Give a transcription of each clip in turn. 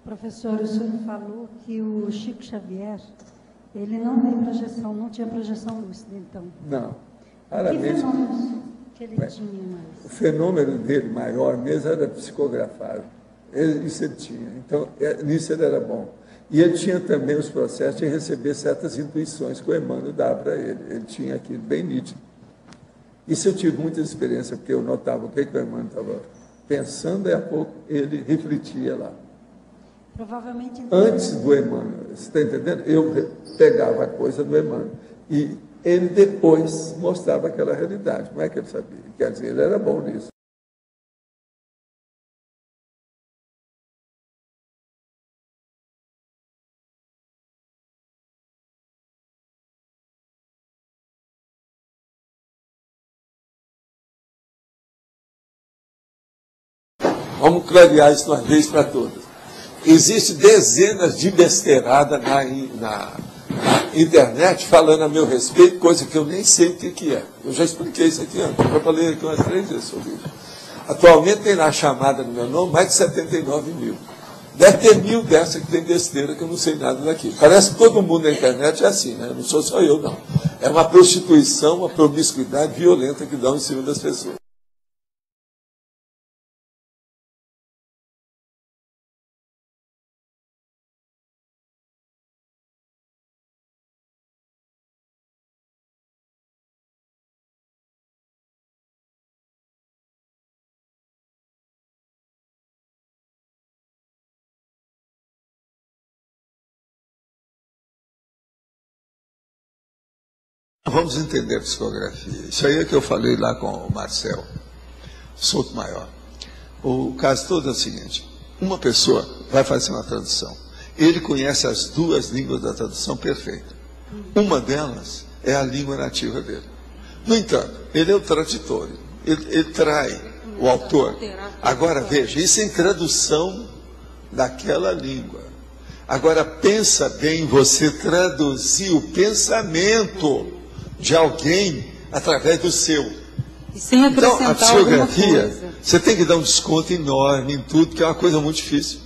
Professor, o senhor falou que o Chico Xavier, ele não tem projeção, não tinha projeção lúcida, então. Não. Que fenômenos que ele tinha mais? O fenômeno dele maior mesmo era psicografar. Isso ele tinha. Então, nisso ele era bom. E ele tinha também os processos de receber certas intuições que o Emmanuel dava para ele. Ele tinha aquilo bem nítido. Isso eu tive muita experiência, porque eu notava o que o Emmanuel estava pensando, e a pouco ele refletia lá. Provavelmente... Antes do Emmanuel, você está entendendo? Eu pegava a coisa do Emmanuel. E ele depois mostrava aquela realidade. Como é que ele sabia? Quer dizer, ele era bom nisso. Vamos clarear isso uma vez para todas. Existem dezenas de besteiradas na internet falando a meu respeito, coisa que eu nem sei o que é. Eu já expliquei isso aqui antes, já falei aqui umas 3 vezes sobre isso. Atualmente tem lá chamada no meu nome mais de 79 mil. Deve ter 1000 dessas que tem besteira, que eu não sei nada daquilo. Parece que todo mundo na internet é assim, né? Não sou só eu, não. É uma prostituição, uma promiscuidade violenta que dão em cima das pessoas. Vamos entender a psicografia. Isso aí é que eu falei lá com o Marcel Souto-Maior. O caso todo é o seguinte: uma pessoa vai fazer uma tradução. Ele conhece as 2 línguas da tradução perfeita. Uma delas é a língua nativa dele. No entanto, ele é o tradutor. Ele trai o autor. Agora, veja, isso em tradução daquela língua. Agora, pensa bem, você traduzir o pensamento de alguém através do seu. E sem acrescentar então, a psicografia, você tem que dar um desconto enorme em tudo, que é uma coisa muito difícil.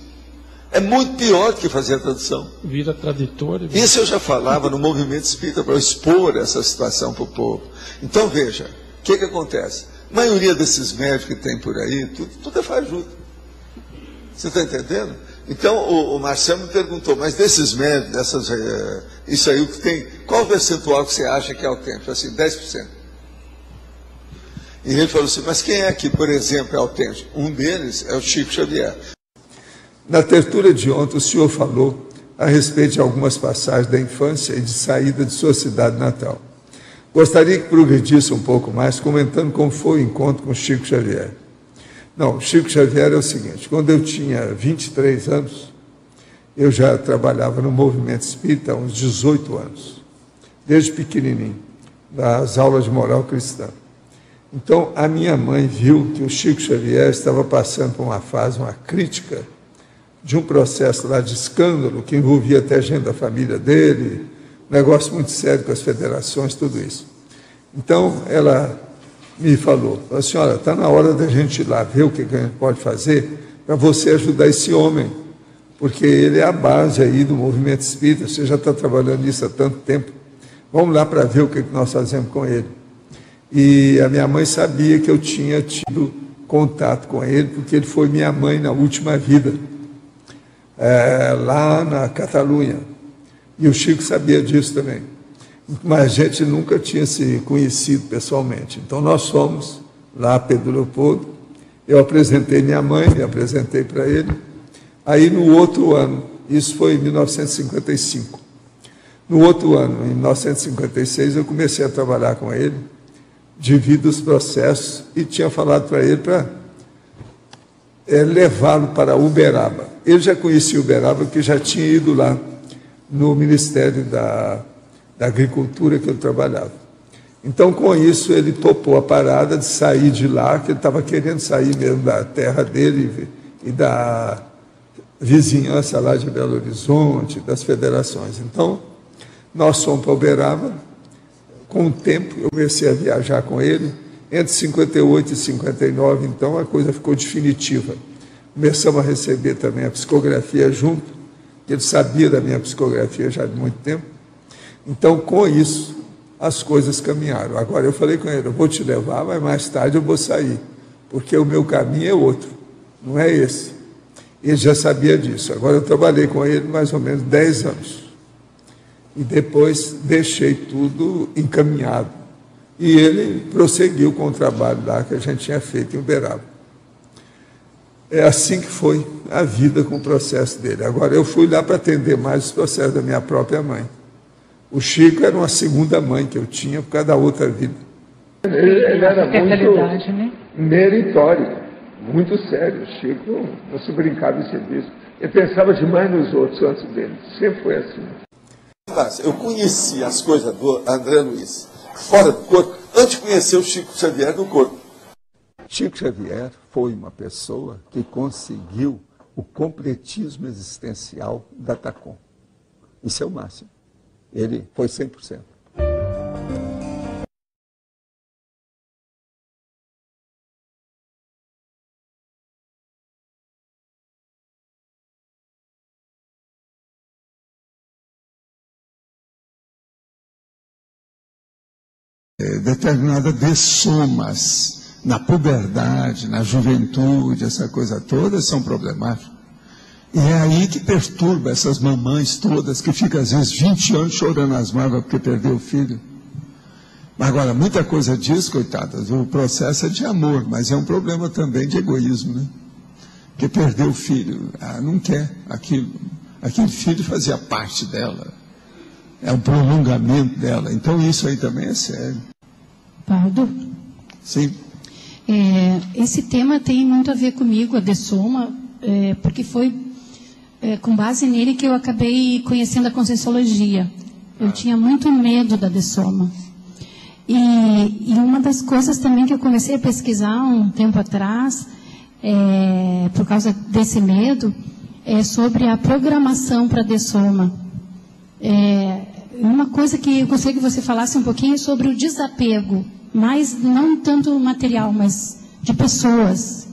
É muito pior do que fazer a tradução. Vira tradutor. Isso eu já falava no movimento espírita para expor essa situação para o povo. Então, veja, o que acontece? A maioria desses médicos que tem por aí, tudo é fajuto. Você está entendendo? Então, o Marcelo me perguntou, mas desses médicos, isso aí o que tem, qual o percentual que você acha que é autêntico? Assim, 10%. E ele falou assim, mas quem é que, por exemplo, é autêntico? Um deles é o Chico Xavier. Na tertúlia de ontem, o senhor falou a respeito de algumas passagens da infância e de saída de sua cidade natal. Gostaria que progredisse um pouco mais, comentando como foi o encontro com o Chico Xavier. Não, Chico Xavier é o seguinte: quando eu tinha 23 anos, eu já trabalhava no movimento espírita há uns 18 anos, desde pequenininho, nas aulas de moral cristã. Então, a minha mãe viu que o Chico Xavier estava passando por uma fase, uma crítica, de um processo lá de escândalo, que envolvia até gente da família dele, um negócio muito sério com as federações, tudo isso. Então, ela me falou, senhora, está na hora da gente ir lá ver o que a gente pode fazer para você ajudar esse homem, porque ele é a base aí do movimento espírita, você já está trabalhando nisso há tanto tempo, vamos lá para ver o que nós fazemos com ele. E a minha mãe sabia que eu tinha tido contato com ele, porque ele foi minha mãe na última vida, lá na Catalunha, e o Chico sabia disso também. Mas a gente nunca tinha se conhecido pessoalmente. Então nós fomos lá a Pedro Leopoldo, eu apresentei minha mãe, me apresentei para ele. Aí no outro ano, isso foi em 1955, no outro ano, em 1956, eu comecei a trabalhar com ele, devido aos processos, e tinha falado para ele para levá-lo para Uberaba. Ele já conhecia Uberaba, porque já tinha ido lá no Ministério da Agricultura que eu trabalhava. Então, com isso, ele topou a parada de sair de lá, que ele estava querendo sair mesmo da terra dele e da vizinhança lá de Belo Horizonte, das federações. Então, nós fomos para Uberaba. Com o tempo, eu comecei a viajar com ele. Entre 58 e 59, então, a coisa ficou definitiva. Começamos a receber também a psicografia junto, que ele sabia da minha psicografia já de muito tempo. Então, com isso, as coisas caminharam. Agora, eu falei com ele, eu vou te levar, mas mais tarde eu vou sair, porque o meu caminho é outro, não é esse. Ele já sabia disso. Agora, eu trabalhei com ele mais ou menos 10 anos. E depois deixei tudo encaminhado. E ele prosseguiu com o trabalho lá que a gente tinha feito em Uberaba. É assim que foi a vida com o processo dele. Agora, eu fui lá para atender mais os processos da minha própria mãe. O Chico era uma segunda mãe que eu tinha por causa da outra vida. Ele era muito meritório, muito sério. O Chico não se brincava em serviço. Ele pensava demais nos outros antes dele. Sempre foi assim. Eu conheci as coisas do André Luiz fora do corpo antes de conhecer o Chico Xavier no corpo. Chico Xavier foi uma pessoa que conseguiu o completismo existencial da TACOM. Isso é o máximo. Ele foi 100%. Determinadas dessomas na puberdade, na juventude, essa coisa toda, são problemáticas. E é aí que perturba essas mamães todas, que ficam às vezes 20 anos chorando as mágoas porque perdeu o filho. Mas agora, muita coisa disso, coitadas, o processo é de amor, mas é um problema também de egoísmo, né? Porque perdeu o filho, não quer aquilo. Aquele filho fazia parte dela, é um prolongamento dela. Então isso aí também é sério. Valdo? Sim. Esse tema tem muito a ver comigo, a dessoma, porque foi com base nele que eu acabei conhecendo a Conscienciologia. Eu tinha muito medo da dessoma. E uma das coisas também que eu comecei a pesquisar um tempo atrás, por causa desse medo, é sobre a programação para a dessoma. Uma coisa que eu gostaria que você falasse um pouquinho sobre o desapego, mas não tanto material, mas de pessoas.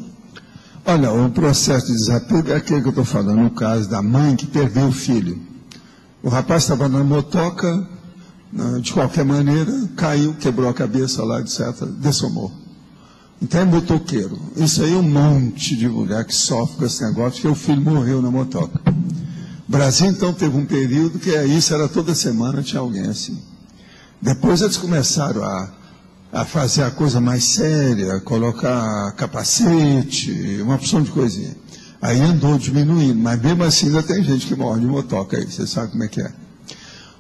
Olha, o processo de desapego é aquele que eu estou falando, no caso da mãe que perdeu o filho. O rapaz estava na motoca, de qualquer maneira, caiu, quebrou a cabeça lá, etc., dessomou. Então é motoqueiro. Isso aí é um monte de mulher que sofre com esse negócio, porque o filho morreu na motoca. O Brasil, então, teve um período que isso era toda semana, tinha alguém assim. Depois eles começaram a fazer a coisa mais séria, colocar capacete, uma opção de coisinha. Aí andou diminuindo, mas mesmo assim ainda tem gente que morre de motoca aí, você sabe como é que é.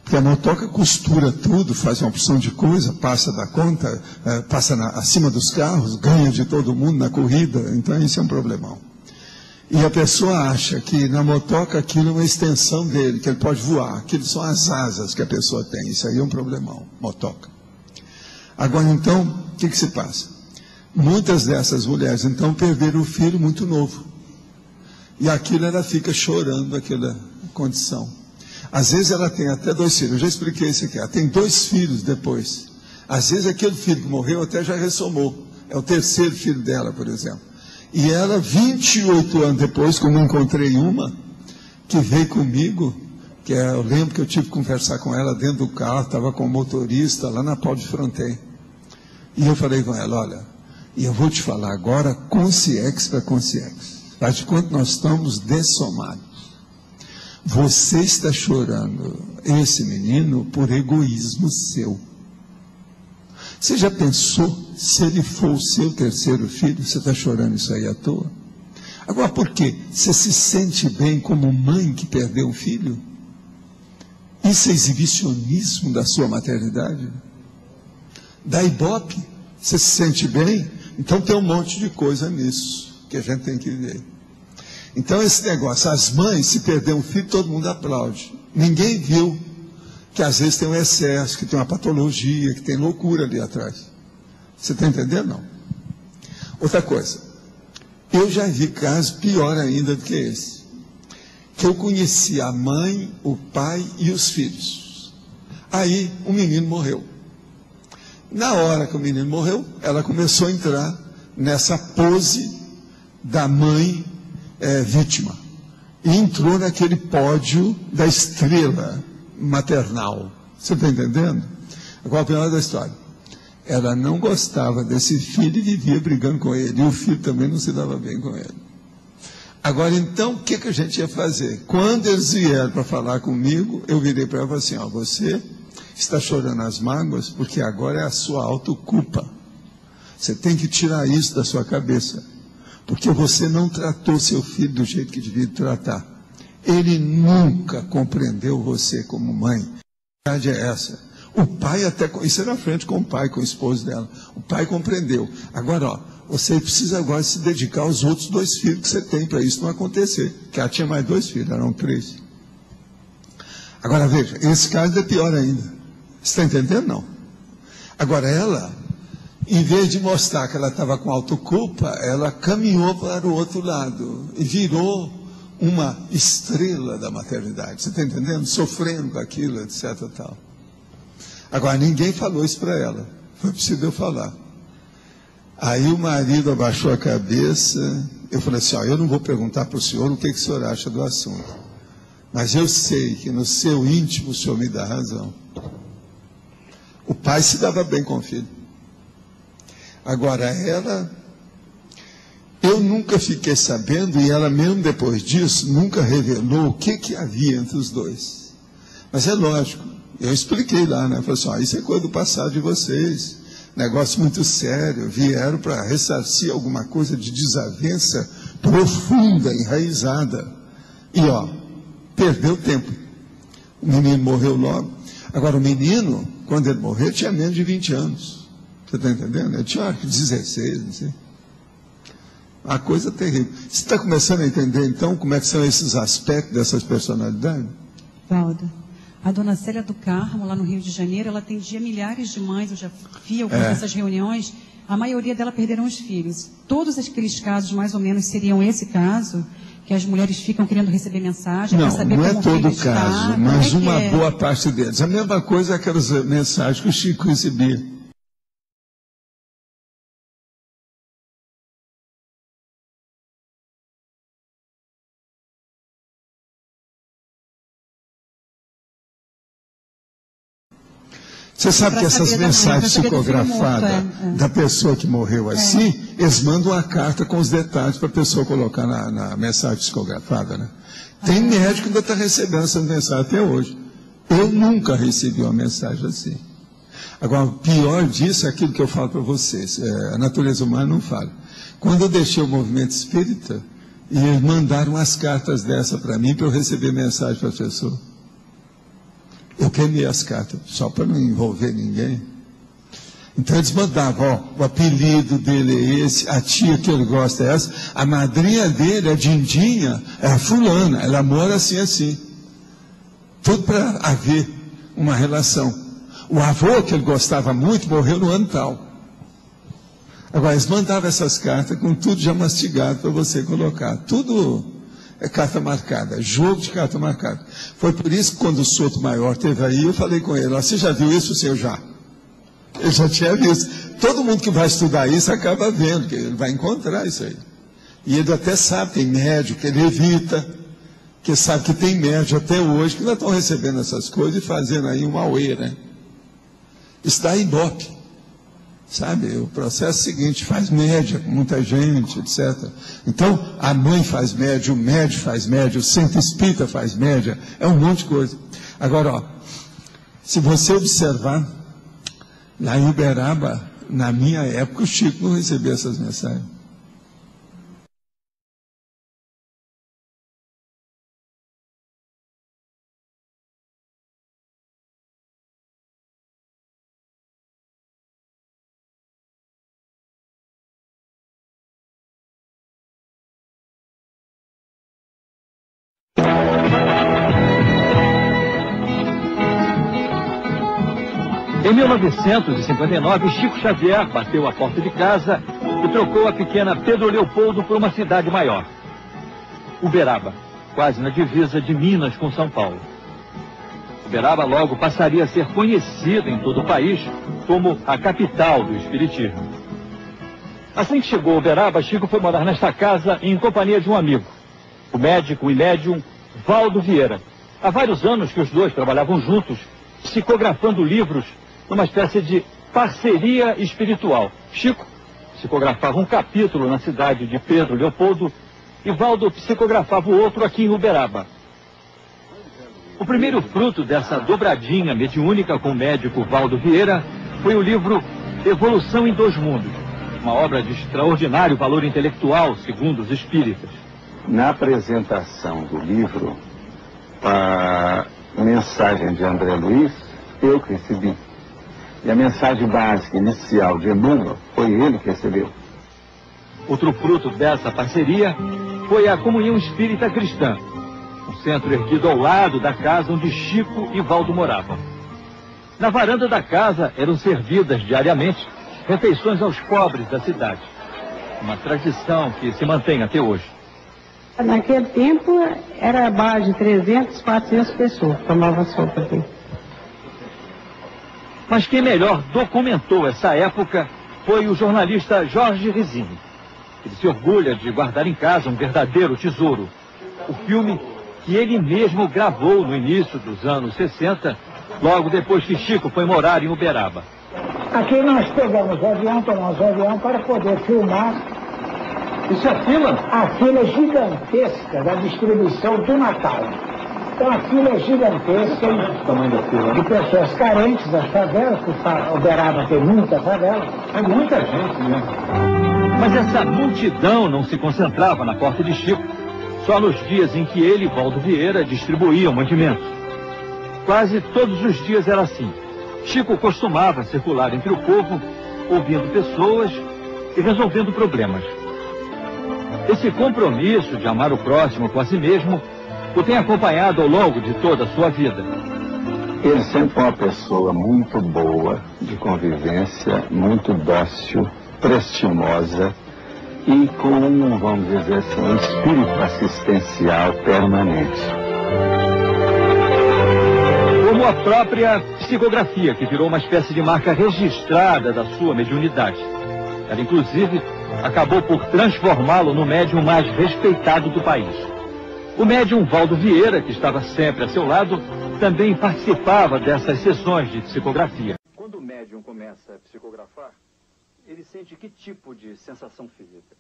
Porque a motoca costura tudo, faz uma opção de coisa, passa da conta, passa acima dos carros, ganha de todo mundo na corrida, então isso é um problemão. E a pessoa acha que na motoca aquilo é uma extensão dele, que ele pode voar, aquilo são as asas que a pessoa tem, isso aí é um problemão, motoca. Agora então, o que se passa? Muitas dessas mulheres então perderam o filho muito novo. E aquilo ela fica chorando, aquela condição. Às vezes ela tem até 2 filhos, eu já expliquei isso aqui, ela tem 2 filhos depois. Às vezes aquele filho que morreu até já ressomou, é o 3º filho dela, por exemplo. E ela, 28 anos depois, como eu encontrei uma, que veio comigo, eu lembro que eu tive que conversar com ela dentro do carro, estava com o motorista lá na Pau de Fronteira. E eu falei com ela, olha, e eu vou te falar agora, consciex para consciex. Faz de quanto nós estamos dessomados. Você está chorando esse menino por egoísmo seu. Você já pensou, se ele for o seu 3º filho, você está chorando isso aí à toa? Agora, por quê? Você se sente bem como mãe que perdeu um filho? Isso é exibicionismo da sua maternidade? Da ibope? Você se sente bem? Então tem um monte de coisa nisso que a gente tem que ver. Então esse negócio, as mães, se perder um filho, todo mundo aplaude. Ninguém viu que às vezes tem um excesso, que tem uma patologia, que tem loucura ali atrás. Você está entendendo? Não. Outra coisa, eu já vi casos pior ainda do que esse. Que eu conheci a mãe, o pai e os filhos. Aí o menino morreu. Na hora que o menino morreu, ela começou a entrar nessa pose da mãe vítima. E entrou naquele pódio da estrela maternal. Você está entendendo? Qual é o pior da história? Ela não gostava desse filho e vivia brigando com ele. E o filho também não se dava bem com ele. Agora, então, o que a gente ia fazer? Quando eles vieram para falar comigo, eu virei para ela e falei assim, você está chorando as mágoas porque agora é a sua autoculpa. Você tem que tirar isso da sua cabeça. Porque você não tratou seu filho do jeito que devia tratar. Ele nunca compreendeu você como mãe. A verdade é essa. O pai até, isso era na frente com o pai, com o esposo dela. O pai compreendeu. Agora, ó, você precisa agora se dedicar aos outros 2 filhos que você tem para isso não acontecer. Porque ela tinha mais 2 filhos, eram 3. Agora veja, esse caso é pior ainda. Você está entendendo? Não. Agora ela, em vez de mostrar que ela estava com autoculpa, ela caminhou para o outro lado e virou uma estrela da maternidade. Você está entendendo? Sofrendo com aquilo, etc. Tal. Agora, ninguém falou isso para ela. Foi preciso eu falar. Aí o marido abaixou a cabeça. Eu falei assim, ó, eu não vou perguntar para o senhor o que o senhor acha do assunto. Mas eu sei que no seu íntimo o senhor me dá razão. O pai se dava bem com o filho. Agora, ela... Eu nunca fiquei sabendo, e ela mesmo depois disso, nunca revelou o que havia entre os 2. Mas é lógico. Eu expliquei lá, né? Falei assim, ó, isso é coisa do passado de vocês. Negócio muito sério. Vieram para ressarcir alguma coisa de desavença profunda, enraizada. E, ó, perdeu tempo. O menino morreu logo. Agora, o menino, quando ele morreu, tinha menos de 20 anos. Você está entendendo? Ele tinha 16, não sei. Uma coisa terrível. Você está começando a entender, então, como é que são esses aspectos dessas personalidades? Valda. A dona Célia do Carmo, lá no Rio de Janeiro, ela atendia milhares de mães, eu já vi algumas dessas reuniões, a maioria dela perderam os filhos. Todos aqueles casos, mais ou menos, seriam esse caso, que as mulheres ficam querendo receber mensagem, para saber não como é todo o filho caso, está, mas uma boa parte deles. A mesma coisa é aquelas mensagens que o Chico recebia. Você sabe que essas mensagens psicografadas da pessoa que morreu assim, eles mandam uma carta com os detalhes para a pessoa colocar na mensagem psicografada, né? Tem médico que ainda está recebendo essas mensagens até hoje. Eu nunca recebi uma mensagem assim. Agora, o pior disso é aquilo que eu falo para vocês. A natureza humana não fala. Quando eu deixei o movimento espírita, e eles mandaram umas cartas dessa para mim, para eu receber mensagem para a pessoa. Eu queimei as cartas, só para não envolver ninguém. Então eles mandavam, ó, o apelido dele é esse, a tia que ele gosta é essa, a madrinha dele, a Dindinha, é a fulana, ela mora assim, assim. Tudo para haver uma relação. O avô, que ele gostava muito, morreu no ano tal. Agora, eles mandavam essas cartas com tudo já mastigado para você colocar. Tudo... é carta marcada, jogo de carta marcada. Foi por isso que quando o Souto Maior esteve aí, eu falei com ele, você já viu isso, seu já? Ele já tinha visto. Todo mundo que vai estudar isso acaba vendo, que ele vai encontrar isso aí. E ele até sabe, tem médico, que ele evita, que sabe que tem médico até hoje, que ainda estão recebendo essas coisas e fazendo aí um auê, né? Isso dá ibope. Sabe, o processo é o seguinte, faz média com muita gente, etc. Então, a mãe faz média, o médico faz média, o centro espírita faz média, é um monte de coisa. Agora, ó, se você observar, lá em Uberaba, na minha época, o Chico não recebia essas mensagens. Em 1959, Chico Xavier bateu a porta de casa e trocou a pequena Pedro Leopoldo por uma cidade maior. Uberaba, quase na divisa de Minas com São Paulo. Uberaba logo passaria a ser conhecida em todo o país como a capital do espiritismo. Assim que chegou a Uberaba, Chico foi morar nesta casa em companhia de um amigo, o médico e médium Valdo Vieira. Há vários anos que os dois trabalhavam juntos, psicografando livros numa espécie de parceria espiritual. Chico psicografava um capítulo na cidade de Pedro Leopoldo e Valdo psicografava o outro aqui em Uberaba. O primeiro fruto dessa dobradinha mediúnica com o médico Valdo Vieira foi o livro Evolução em Dois Mundos, uma obra de extraordinário valor intelectual, segundo os espíritas. Na apresentação do livro, a mensagem de André Luiz, eu que recebi. E a mensagem básica inicial de Emmanuel, foi ele que recebeu. Outro fruto dessa parceria foi a Comunhão Espírita Cristã, um centro erguido ao lado da casa onde Chico e Valdo moravam. Na varanda da casa eram servidas diariamente refeições aos pobres da cidade, uma tradição que se mantém até hoje. Naquele tempo era a base de 300, 400 pessoas que tomavam sopa aqui. Mas quem melhor documentou essa época foi o jornalista Jorge Rizzini. Ele se orgulha de guardar em casa um verdadeiro tesouro, o filme que ele mesmo gravou no início dos anos 60, logo depois que Chico foi morar em Uberaba. Aqui nós pegamos o avião, tomamos o avião para poder filmar. Isso é fila? A fila gigantesca da distribuição do Natal. Então a fila é gigantesca de pessoas carentes das favelas, porque Uberaba tem muita favela. É muita gente, né? Mas essa multidão não se concentrava na porta de Chico só nos dias em que ele e Valdo Vieira distribuíam mantimentos. Quase todos os dias era assim. Chico costumava circular entre o povo, ouvindo pessoas e resolvendo problemas. Esse compromisso de amar o próximo com a si mesmo o tem acompanhado ao longo de toda a sua vida. Ele sempre foi uma pessoa muito boa de convivência, muito dócil, prestimosa e com, vamos dizer assim, um espírito assistencial permanente. Como a própria psicografia, que virou uma espécie de marca registrada da sua mediunidade. Ela, inclusive, acabou por transformá-lo no médium mais respeitado do país. O médium Valdo Vieira, que estava sempre a seu lado, também participava dessas sessões de psicografia. Quando o médium começa a psicografar, ele sente que tipo de sensação física?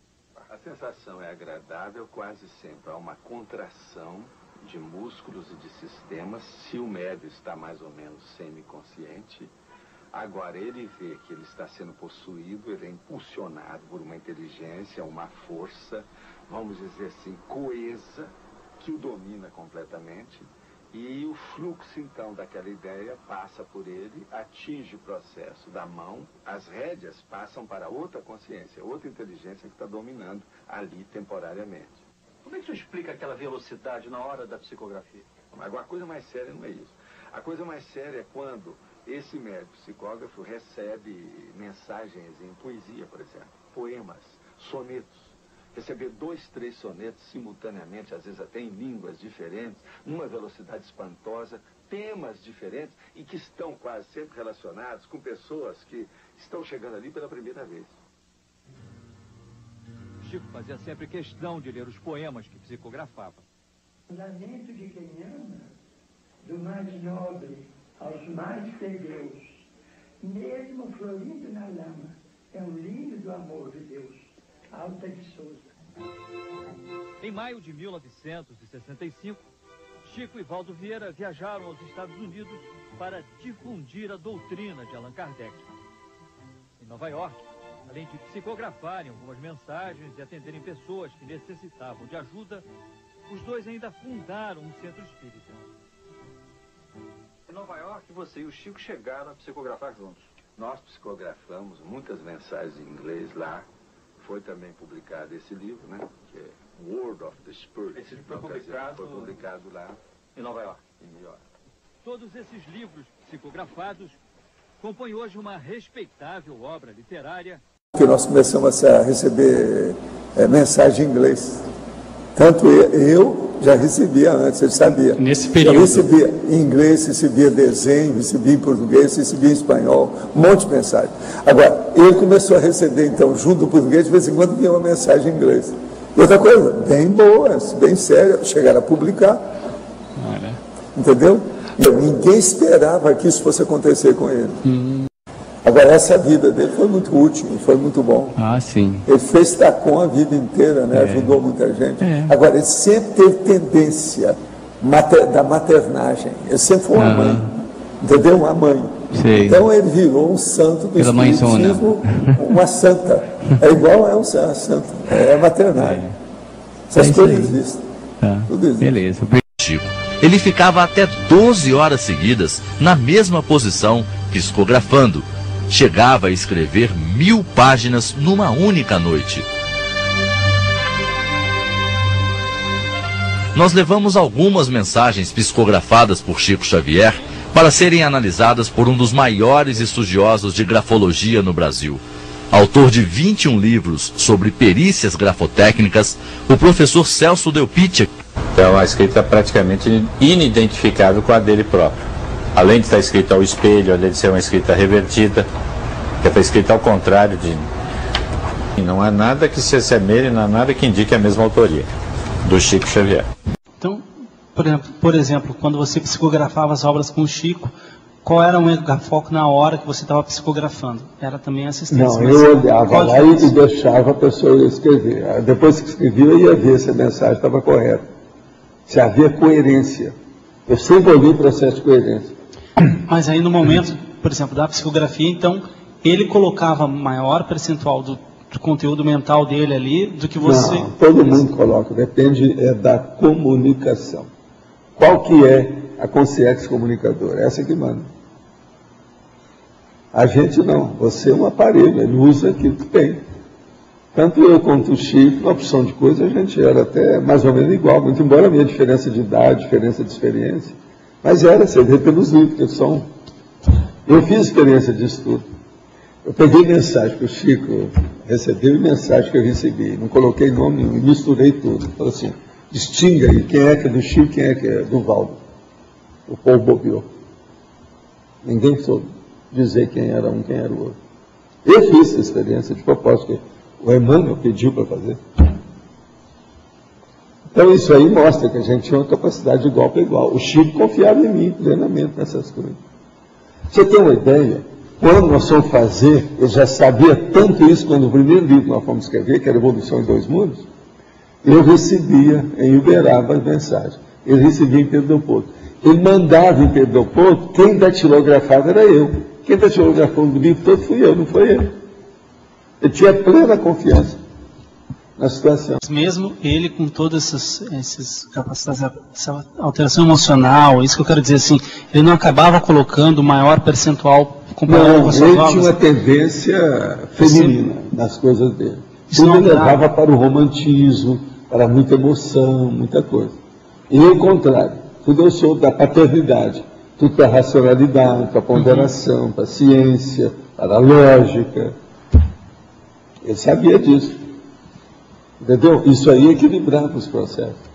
A sensação é agradável quase sempre. Há uma contração de músculos e de sistemas, se o médium está mais ou menos semiconsciente. Agora, ele vê que ele está sendo possuído, ele é impulsionado por uma inteligência, uma força, vamos dizer assim, coesa, que o domina completamente. E o fluxo, então, daquela ideia passa por ele, atinge o processo da mão, as rédeas passam para outra consciência, outra inteligência que está dominando ali temporariamente. Como é que você explica aquela velocidade na hora da psicografia? Mas a coisa mais séria não é isso. A coisa mais séria é quando esse médico psicógrafo recebe mensagens em poesia, por exemplo, poemas, sonetos. Receber 2, 3 sonetos simultaneamente, às vezes até em línguas diferentes, numa velocidade espantosa, temas diferentes e que estão quase sempre relacionados com pessoas que estão chegando ali pela primeira vez. Chico fazia sempre questão de ler os poemas que psicografava. Lamento de quem ama, do mais nobre aos mais plebeus, mesmo florindo na lama, é um lindo do amor de Deus. Alta de Souza. Em maio de 1965, Chico e Valdo Vieira viajaram aos Estados Unidos para difundir a doutrina de Allan Kardec. Em Nova York, além de psicografarem algumas mensagens e atenderem pessoas que necessitavam de ajuda, os dois ainda fundaram um centro espírita. Em Nova York, você e o Chico chegaram a psicografar juntos. Nós psicografamos muitas mensagens em inglês lá. Foi também publicado esse livro, né? Que é Word of the Spirit. Esse livro foi publicado lá em Nova York. Em New York. Todos esses livros psicografados compõem hoje uma respeitável obra literária. Que nós começamos a receber mensagem em inglês. Tanto eu já recebia antes, ele sabia. Nesse período. Eu recebia em inglês, recebia desenho, recebia em português, recebia em espanhol, um monte de mensagem. Agora, ele começou a receber, então, junto do português, de vez em quando vinha uma mensagem em inglês. Outra coisa, bem boas, bem sérias, chegaram a publicar. Entendeu? Ninguém esperava que isso fosse acontecer com ele. Agora, essa vida dele foi muito útil, foi muito bom. Ah, sim. Ele fez TACOM a vida inteira, né? Ajudou muita gente. Agora, ele sempre teve tendência da maternagem. Ele sempre foi uma mãe, entendeu? Uma mãe. Sei. Então, ele virou um santo do espiritismo, uma santa. É igual a santa, é a maternagem. Essas coisas existem. Tudo existe. Beleza. Chico. Ele ficava até 12 horas seguidas na mesma posição, psicografando. Chegava a escrever 1000 páginas numa única noite. Nós levamos algumas mensagens psicografadas por Chico Xavier para serem analisadas por um dos maiores estudiosos de grafologia no Brasil. Autor de 21 livros sobre perícias grafotécnicas, o professor Celso Delpitia. Então a escrita é praticamente inidentificável com a dele próprio. Além de estar escrita ao espelho, além de ser uma escrita revertida, que está escrita ao contrário de... Não há nada que se assemelhe, não há nada que indique a mesma autoria do Chico Xavier. Então, por exemplo, quando você psicografava as obras com o Chico, qual era o foco na hora que você estava psicografando? Era também assistência? Não, eu olhava lá e deixava a pessoa escrever. Depois que escrevia, eu ia ver se a mensagem estava correta, se havia coerência. Eu sempre olhei o processo de coerência. Mas aí no momento, por exemplo, da psicografia, então, ele colocava maior percentual do conteúdo mental dele ali do que você... Não, todo mundo coloca, depende da comunicação. Qual que é a consciência comunicadora? Essa que manda. A gente não, você é um aparelho, ele usa aquilo que tem. Tanto eu quanto o Chico, na opção de coisa, a gente era até mais ou menos igual, muito embora a minha diferença de idade, diferença de experiência, mas era, você vê pelos livros que são. Eu fiz experiência disso tudo. Eu peguei mensagem que o Chico recebeu e mensagem que eu recebi. Não coloquei nome nenhum, misturei tudo. Falei assim, distinga aí quem é que é do Chico e quem é que é do Valdo. O povo bobeou. Ninguém soube dizer quem era um, quem era o outro. Eu fiz essa experiência de propósito, que o Emmanuel pediu para fazer. Então isso aí mostra que a gente tinha uma capacidade de igual para igual. O Chico confiava em mim plenamente nessas coisas. Você tem uma ideia? Quando nós fomos fazer, eu já sabia tanto isso quando o primeiro livro nós fomos escrever, que era Evolução em Dois Mundos, eu recebia em Uberaba as mensagens. Ele recebia em Pedro Leopoldo. Ele mandava em Pedro Leopoldo, quem datilografava era eu. Quem datilografou o livro todo fui eu, não foi ele. Ele tinha plena confiança na situação. Mesmo ele com todas essas capacidades, essa alteração emocional, isso que eu quero dizer assim, ele não acabava colocando maior percentual comparado com as suas obras? Ele tinha uma tendência feminina nas coisas dele. Tudo levava para o romantismo, para muita emoção, muita coisa. E eu, ao contrário, tudo eu sou da paternidade, tudo para a racionalidade, para a ponderação, para a ciência, para a lógica. Ele sabia disso. Entendeu? Isso aí equilibrava os processos.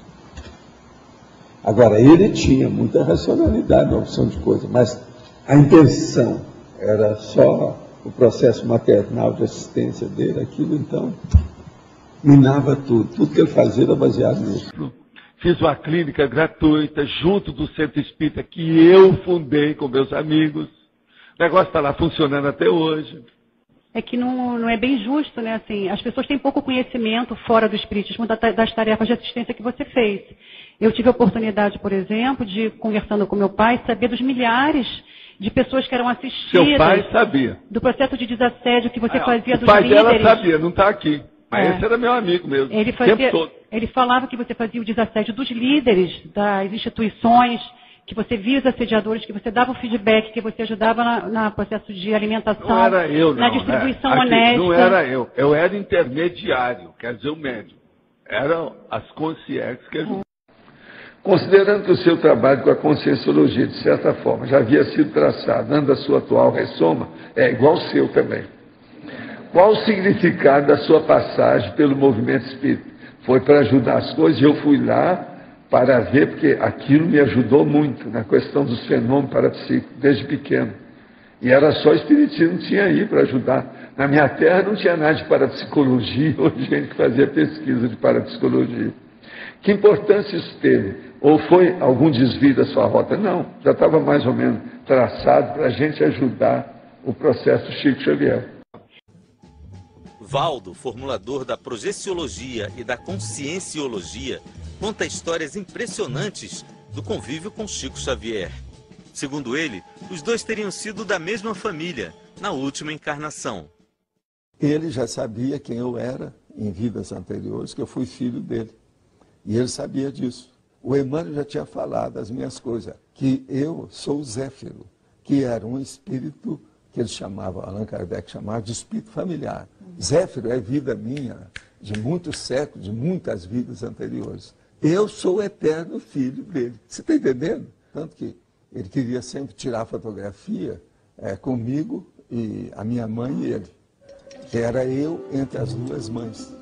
Agora, ele tinha muita racionalidade na opção de coisa, mas a intenção era só o processo maternal de assistência dele, aquilo então minava tudo. Tudo que ele fazia era baseado nisso. Fiz uma clínica gratuita junto do Centro Espírita que eu fundei com meus amigos. O negócio está lá funcionando até hoje. É que não é bem justo, né? Assim, as pessoas têm pouco conhecimento fora do espiritismo das tarefas de assistência que você fez. Eu tive a oportunidade, por exemplo, de, conversando com meu pai, saber dos milhares de pessoas que eram assistidas. Seu pai sabia. Do processo de desassédio que você fazia dos líderes. O pai dela sabia, não está aqui. Mas esse era meu amigo mesmo, ele o tempo todo. Ele falava que você fazia o desassédio dos líderes, das instituições, que você via os assediadores, que você dava o feedback, que você ajudava no processo de alimentação, não era eu, não, na distribuição aqui, honesta. Não era eu era intermediário, quer dizer, o médium. Eram as consciências que ajudavam. Considerando que o seu trabalho com a conscienciologia, de certa forma, já havia sido traçado, dando a sua atual ressoma, é igual ao seu também. Qual o significado da sua passagem pelo movimento espírita? Foi para ajudar as coisas, e eu fui lá para ver, porque aquilo me ajudou muito na questão dos fenômenos parapsíquicos, desde pequeno. E era só o espiritismo que tinha aí para ajudar. Na minha terra não tinha nada de parapsicologia, ou gente que fazia pesquisa de parapsicologia. Que importância isso teve? Ou foi algum desvio da sua rota? Não, já estava mais ou menos traçado para a gente ajudar o processo Chico Xavier. Valdo, formulador da projeciologia e da conscienciologia, conta histórias impressionantes do convívio com Chico Xavier. Segundo ele, os dois teriam sido da mesma família na última encarnação. Ele já sabia quem eu era em vidas anteriores, que eu fui filho dele. E ele sabia disso. O Emmanuel já tinha falado as minhas coisas, que eu sou o Zéfiro, que era um espírito que ele chamava, Allan Kardec chamava de espírito familiar. Zéfiro é vida minha, de muitos séculos, de muitas vidas anteriores. Eu sou o eterno filho dele. Você está entendendo? Tanto que ele queria sempre tirar fotografia comigo e a minha mãe e ele. Que era eu entre as duas mães.